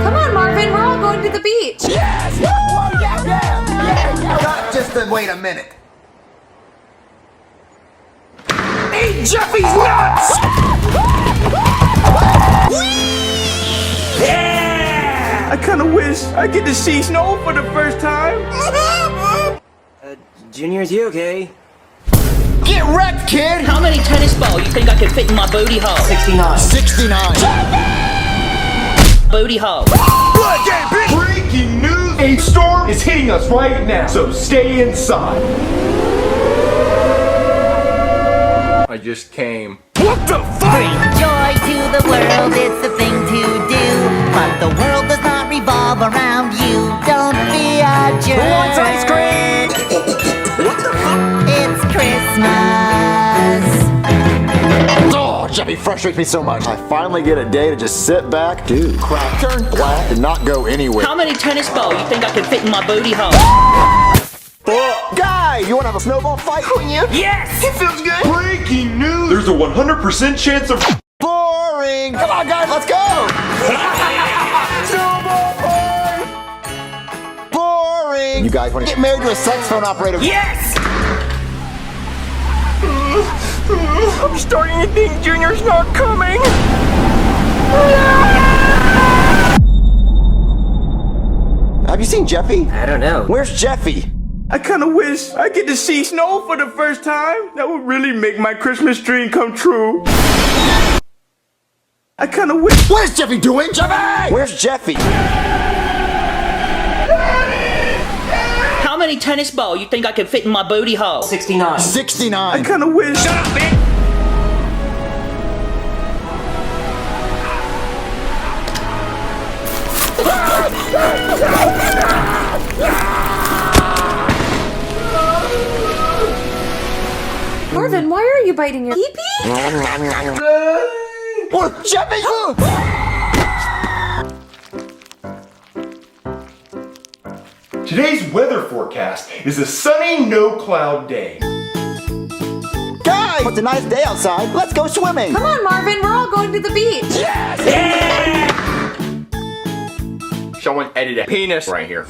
Come on, Marvin, we're all going to the beach. Yes! Whoa, yeah! Cut, just wait a minute. Eat Jeffy's nuts! Yeah! I kinda wish I get to see snow for the first time. Junior, is you okay? Get wrecked, kid! How many tennis balls you think I could fit in my booty hole? 69. 69. Booty hole. Blood game, bitch! Breaking news! A storm is hitting us right now, so stay inside. I just came. What the fuck? Bring joy to the world, it's the thing to do. But the world does not revolve around you. Don't be a jerk. Who wants ice cream? What the fuck? It's Christmas. Oh, Jeffy frustrates me so much. I finally get a day to just sit back, do crap, turn black, and not go anywhere. How many tennis balls you think I could fit in my booty hole? Guy, you wanna have a snowball fight? Yes! It feels good. Breaking news! There's a 100% chance of Boring. Come on, guys, let's go. snowball fight! Boring. You guys wanna get married to a sex phone operator? Yes! I'm starting to think Junior's not coming. Have you seen Jeffy? I don't know. Where's Jeffy? I kinda wish I get to see snow for the first time. That would really make my Christmas dream come true. I kinda wish. What is Jeffy doing? Jeffy! Where's Jeffy? How many tennis balls you think I could fit in my booty hole? 69. 69. I kinda wish. Shut up, bitch! Marvin, why are you biting your pee-pee? Oh, Jeffy! Today's weather forecast is a sunny, no-cloud day. Guys, it's a nice day outside. Let's go swimming. Come on, Marvin, we're all going to the beach. Someone edit a penis right here.